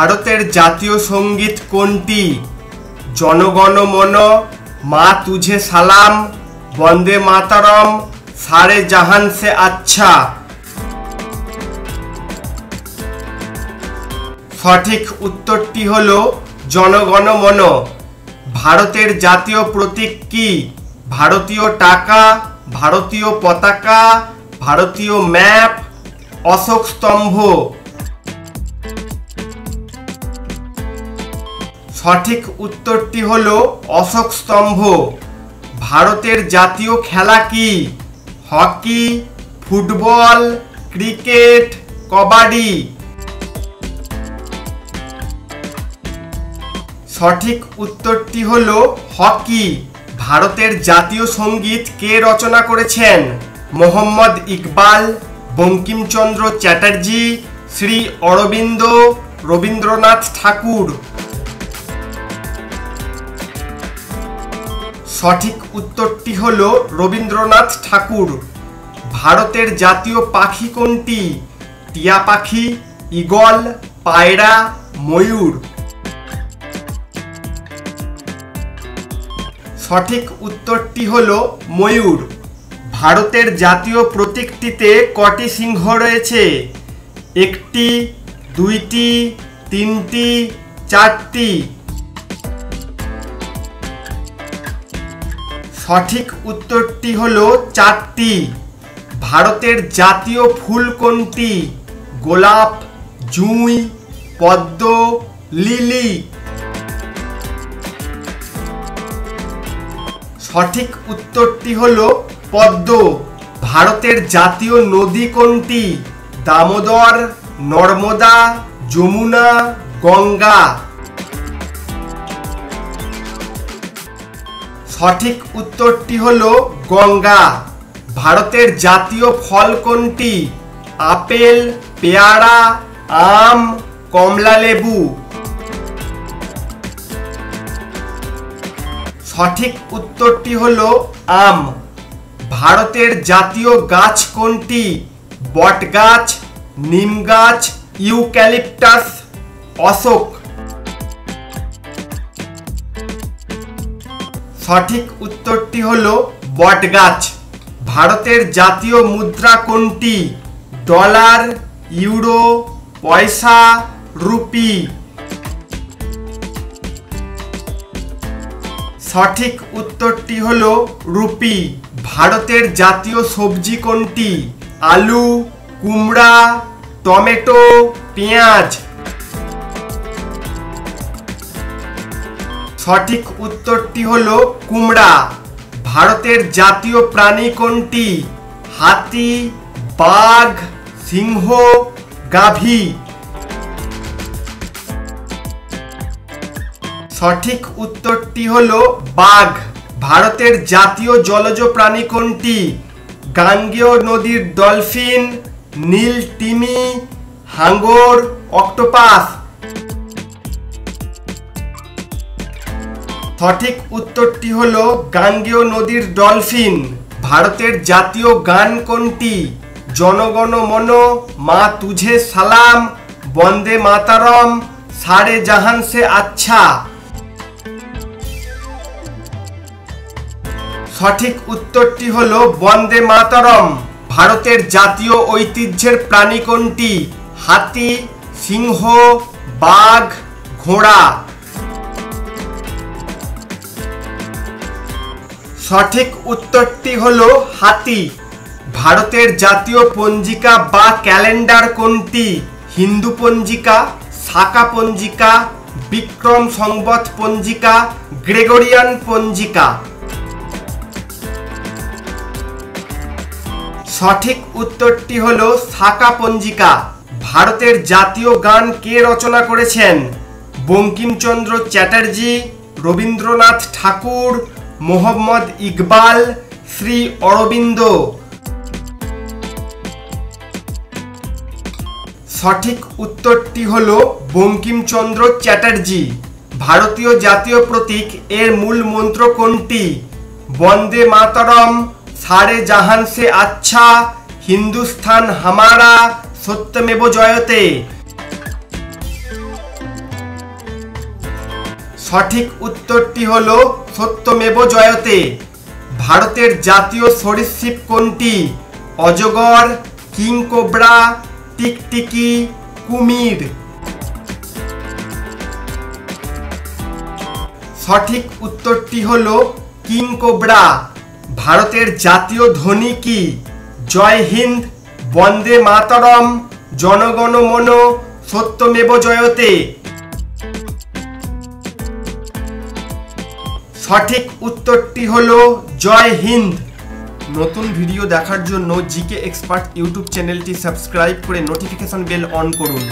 ভারতের জাতীয় সঙ্গীত কোনটি? জনগণ মন, মা তুঝে সালাম, বন্দে মাতরম, সারে জাহান সে আচ্ছা। সঠিক উত্তরটি হলো জনগণ মন। ভারতের জাতীয় প্রতীক কি? ভারতীয় টাকা, ভারতীয় পতাকা, ভারতীয় ম্যাপ, অশোক স্তম্ভ। সঠিক উত্তরটি হলো অশোক স্তম্ভ। ভারতের জাতীয় খেলা কি? Hockey, football, cricket, kabaddi. সঠিক উত্তরটি হলো হকি। ভারতের জাতীয় সঙ্গীত কে রচনা করেছেন? মোহাম্মদ ইকবাল, বঙ্কিমচন্দ্র চ্যাটার্জি, শ্রী অরবিন্দ, রবীন্দ্রনাথ ঠাকুর। সঠিক উত্তরটি হলো রবীন্দ্রনাথ ঠাকুর। ভারতের জাতীয় পাখি কোনটি? টিয়া পাখি, ঈগল, পায়রা, ময়ূর। সঠিক উত্তরটি হলো ময়ূর। ভারতের জাতীয় প্রতীকটিতে কটি সিংহ রয়েছে? একটি, দুইটি, তিনটি, চারটি। সঠিক উত্তরটি হলো চারটি। ভারতের জাতীয় ফুল কোনটি? গোলাপ, জুঁই, পদ্ম, লিলি। সঠিক উত্তরটি হলো পদ্ম। ভারতের জাতীয় নদী কোনটি? দামোদর, নর্মদা, যমুনা, গঙ্গা। সঠিক উত্তরটি হলো গঙ্গা। ভারতের জাতীয় ফল কোনটি? আপেল, পেয়ারা, আম, কমলালেবু। সঠিক উত্তরটি হলো আম। ভারতের জাতীয় গাছ কোনটি? বটগাছ, নিম গাছ, ইউক্যালিপটাস, অশোক। সঠিক উত্তরটি হলো বটগাছ। ভারতের জাতীয় মুদ্রা কোনটি? ডলার, ইউরো, পয়সা, রুপি। সঠিক উত্তরটি হলো রুপি। ভারতের জাতীয় সবজি কোনটি? আলু, কুমড়া, টমেটো, পেঁয়াজ। সঠিক উত্তরটি হলো কুমড়া। ভারতের জাতীয় প্রাণী কোনটি? হাতি, বাঘ, সিংহ, গাভী। সঠিক উত্তরটি হলো বাঘ। ভারতের জাতীয় জলজ প্রাণী কোনটি? গাঙ্গেয় নদীর ডলফিন, নীল তিমি, হাঙ্গর, অক্টোপাস। সঠিক উত্তরটি হলো গাঙ্গেয় নদীর ডলফিন। ভারতের জাতীয় গান কোনটি? জনগণ মন, মা তুঝে সালাম, বন্দে মাতরম, সারে জাহান সে আচ্ছা। সঠিক উত্তরটি হলো বন্দে মাতরম। ভারতের জাতীয় ঐতিহ্যের প্রাণী কোনটি? হাতি, সিংহ, বাঘ, ঘোড়া। সঠিক উত্তরটি হলো হাতি। ভারতের জাতীয় পঞ্জিকা বা ক্যালেন্ডার কোনটি? হিন্দু পঞ্জিকা, শাকা পঞ্জিকা, বিক্রম সংবৎ পঞ্জিকা, গ্রেগরিয়ান পঞ্জিকা। সঠিক উত্তরটি হলো শাকা পঞ্জিকা। ভারতের জাতীয় গান কে রচনা করেছেন? বঙ্কিমচন্দ্র চ্যাটার্জি, রবীন্দ্রনাথ ঠাকুর, মোহাম্মদ ইকবাল, শ্রী অরবিন্দ। সঠিক উত্তরটি হলো বঙ্কিমচন্দ্র চ্যাটার্জি। ভারতীয় জাতীয় প্রতীক এর মূল মন্ত্র কোনটি? বন্দে মাতরম, সারে জাহান সে আচ্ছা, হিন্দুস্তান হামারা, সত্যমেব জয়তে। সঠিক উত্তরটি হলো সত্যমেব জয়তে। ভারতের জাতীয় সরীসৃপ কোনটি? অজগর, কিংকোবরা, টিকটিকি, কুমির। সঠিক উত্তরটি হলো কিংকোবরা। ভারতের জাতীয় ধ্বনি কি? জয় হিন্দ, বন্দে মাতরম, জনগণ মন, সত্যমেব জয়তে। সঠিক উত্তরটি হলো জয় হিন্দ। নতুন ভিডিও দেখার জন্য জিকে এক্সপার্ট ইউটিউব চ্যানেলটি সাবস্ক্রাইব করে নোটিফিকেশন বেল অন করুন।